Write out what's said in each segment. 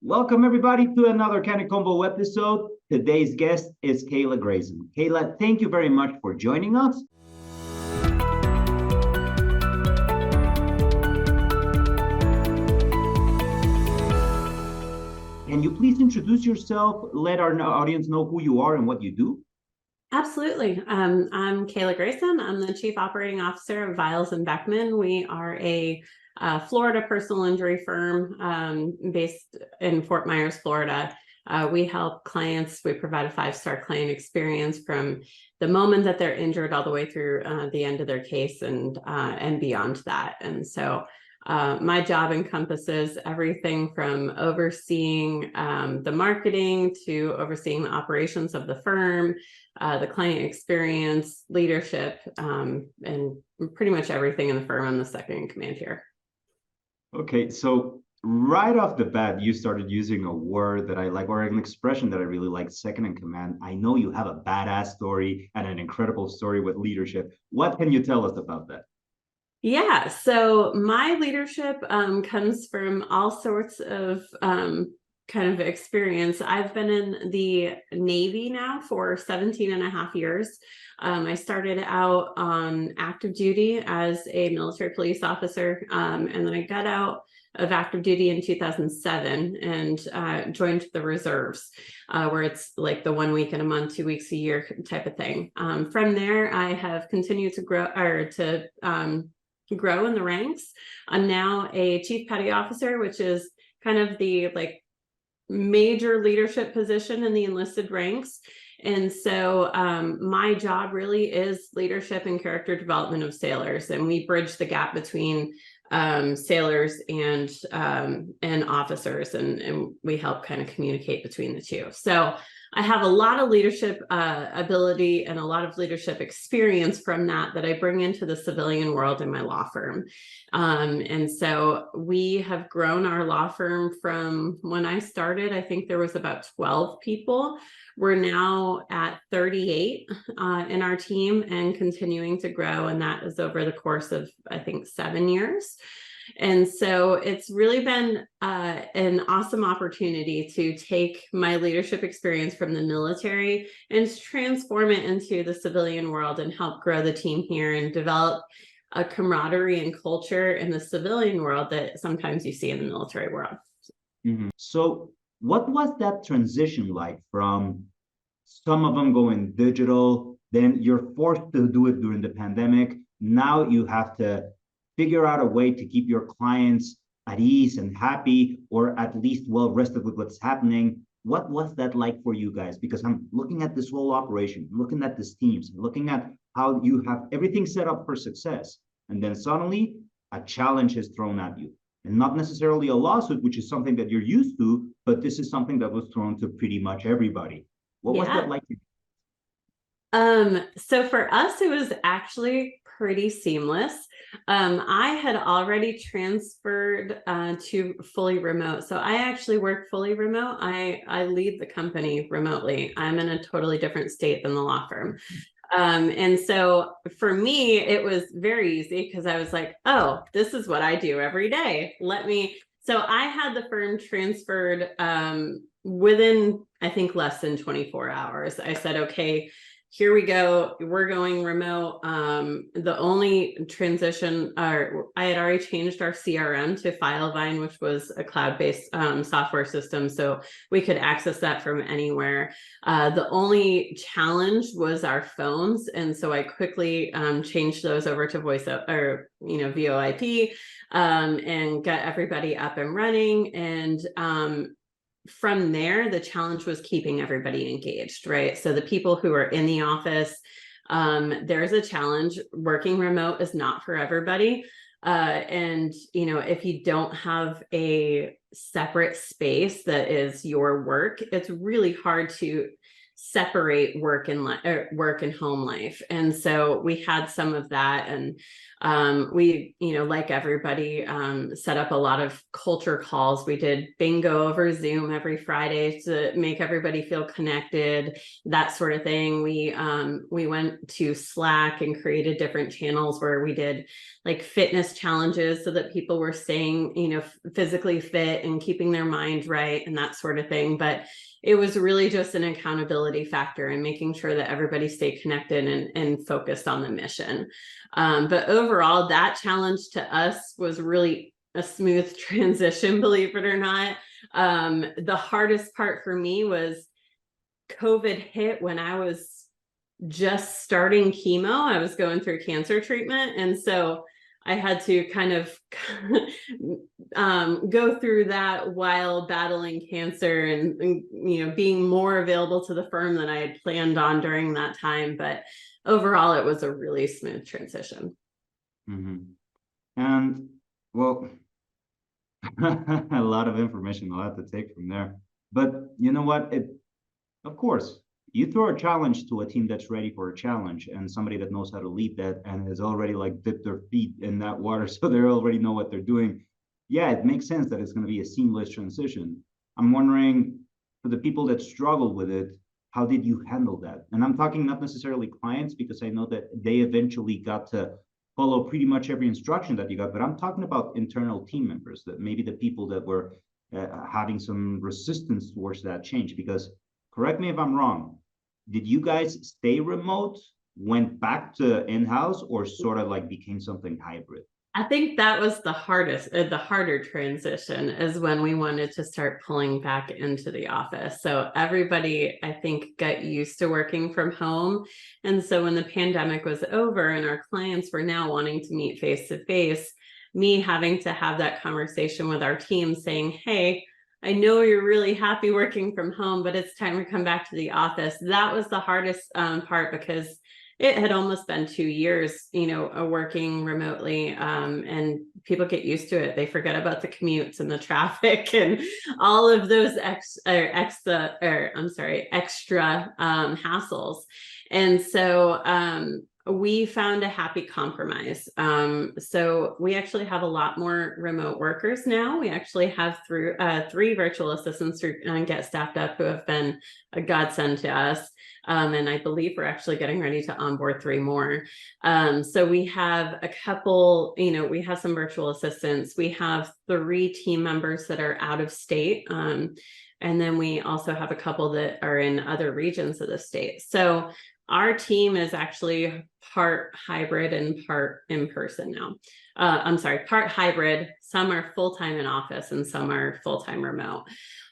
Welcome everybody to another Candid Convo episode. Today's guest is Kayla Grayson. Kayla, thank you very much for joining us. Can you please introduce yourself, let our audience know who you are and what you do? Absolutely. I'm Kayla Grayson. I'm the Chief Operating Officer of Viles Beckman. We are a Florida personal injury firm based in Fort Myers, Florida. We help clients. We provide a 5-star client experience from the moment that they're injured all the way through the end of their case and beyond that. And so my job encompasses everything from overseeing the marketing to overseeing the operations of the firm, the client experience, leadership, and pretty much everything in the firm. I'm the second in command here. Okay, so right off the bat, you started using a word that I like, or an expression that I really like, second in command. I know you have a badass story and an incredible story with leadership. What can you tell us about that? Yeah, so my leadership comes from all sorts of kind of experience. I've been in the Navy now for 17 and a half years. I started out on active duty as a military police officer, and then I got out of active duty in 2007 and joined the reserves, where it's like the 1 week in a month, 2 weeks a year type of thing. From there, I have continued to grow in the ranks. I'm now a chief petty officer, which is kind of the major leadership position in the enlisted ranks. And so my job really is leadership and character development of sailors. And we bridge the gap between sailors and officers, and we help kind of communicate between the two. So I have a lot of leadership ability and a lot of leadership experience from that I bring into the civilian world in my law firm. And so we have grown our law firm from when I started. I think there was about 12 people. We're now at 38 in our team and continuing to grow. And that is over the course of, I think, 7 years. And so it's really been an awesome opportunity to take my leadership experience from the military and transform it into the civilian world and help grow the team here and develop a camaraderie and culture in the civilian world that sometimes you see in the military world. Mm-hmm. So what was that transition like from some of them going digital, then you're forced to do it during the pandemic. Now you have to figure out a way to keep your clients at ease and happy, or at least well rested with what's happening. What was that like for you guys? Because I'm looking at this whole operation, looking at these teams, looking at how you have everything set up for success. And then suddenly a challenge is thrown at you. And not necessarily a lawsuit, which is something that you're used to, but this is something that was thrown to pretty much everybody. What was that like? So for us, it was actually pretty seamless. I had already transferred to fully remote. So I actually work fully remote. I lead the company remotely. I'm in a totally different state than the law firm. And so for me, it was very easy because I was like, oh, this is what I do every day. So I had the firm transferred within, I think, less than 24 hours. I said, okay, here we go. We're going remote. The only transition, I had already changed our CRM to Filevine, which was a cloud-based software system, so we could access that from anywhere. The only challenge was our phones, and so I quickly changed those over to VoIP, and got everybody up and running. And from there, the challenge was keeping everybody engaged, right? So the people who are in the office, there's a challenge. Working remote is not for everybody. And, if you don't have a separate space that is your work, it's really hard to separate work and work and home life. And so we had some of that, and we, like everybody, set up a lot of culture calls. We did bingo over Zoom every Friday to make everybody feel connected, that sort of thing. We went to Slack and created different channels where we did like fitness challenges so that people were staying, physically fit and keeping their mind right and that sort of thing. But it was really just an accountability factor and making sure that everybody stayed connected and focused on the mission. But overall, that challenge to us was really a smooth transition, believe it or not. The hardest part for me was COVID hit when I was just starting chemo. I was going through cancer treatment. And so I had to kind of go through that while battling cancer and being more available to the firm than I had planned on during that time. But overall, it was a really smooth transition. Mm-hmm. And well, a lot of information I'll have to take from there. But you know what? Of course, you throw a challenge to a team that's ready for a challenge and somebody that knows how to lead that and has already like dipped their feet in that water, so they already know what they're doing. Yeah, it makes sense that it's going to be a seamless transition. I'm wondering, for the people that struggle with it, how did you handle that? And I'm talking not necessarily clients, because I know that they eventually got to follow pretty much every instruction that you got, but I'm talking about internal team members, that maybe the people that were having some resistance towards that change. Because correct me if I'm wrong, did you guys stay remote, went back to in-house, or sort of like became something hybrid? I think that was the harder transition, is when we wanted to start pulling back into the office. So everybody, I think, got used to working from home. And so when the pandemic was over and our clients were now wanting to meet face to face, me having to have that conversation with our team saying, hey, I know you're really happy working from home, but it's time to come back to the office. That was the hardest part, because it had almost been 2 years, working remotely, and people get used to it. They forget about the commutes and the traffic and all of those extra hassles. And so we found a happy compromise. So we actually have a lot more remote workers now. We actually have three virtual assistants who get staffed up, who have been a godsend to us. And I believe we're actually getting ready to onboard 3 more. So we have a couple, we have some virtual assistants. We have 3 team members that are out of state. And then we also have a couple that are in other regions of the state. So our team is actually part hybrid and part in person now. Part hybrid. Some are full-time in office and some are full-time remote.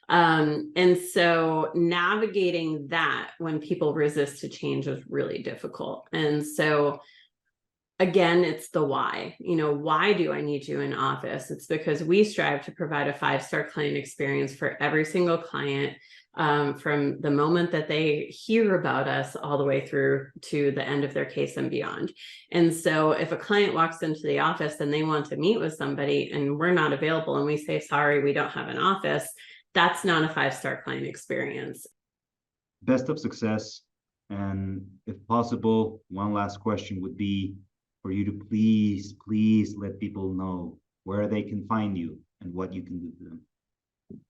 And so navigating that when people resist to change is really difficult. And so again, it's the why. Why do I need you in office? It's because we strive to provide a 5-star client experience for every single client, from the moment that they hear about us all the way through to the end of their case and beyond. And so if a client walks into the office and they want to meet with somebody and we're not available and we say, sorry, we don't have an office, that's not a 5-star client experience. Best of success. And if possible, one last question would be for you to please let people know where they can find you and what you can do for them.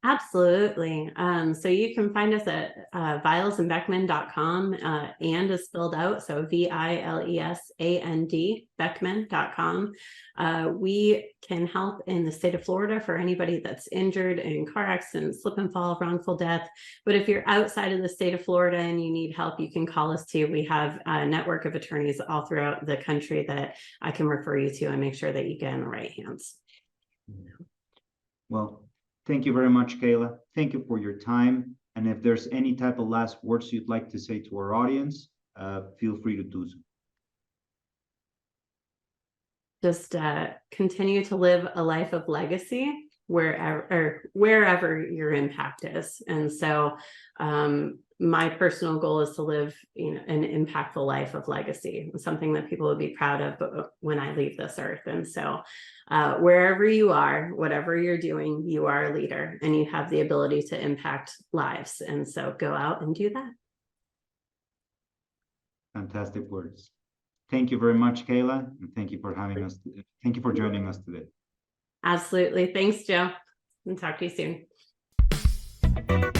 Absolutely. So you can find us at vilesandbeckman.com, and is spelled out. So VILESAND Beckman.com. We can help in the state of Florida for anybody that's injured in car accidents, slip and fall, wrongful death. But if you're outside of the state of Florida and you need help, you can call us too. We have a network of attorneys all throughout the country that I can refer you to and make sure that you get in the right hands. Well, thank you very much, Kayla. Thank you for your time. And if there's any type of last words you'd like to say to our audience, feel free to do so. Just continue to live a life of legacy wherever your impact is. And so my personal goal is to live an impactful life of legacy, something that people would be proud of when I leave this earth. And so wherever you are, whatever you're doing, you are a leader and you have the ability to impact lives. And so go out and do that. Fantastic words. Thank you very much, Kayla, and thank you for having us. Thank you for joining us today. Absolutely. Thanks, Joe. And talk to you soon.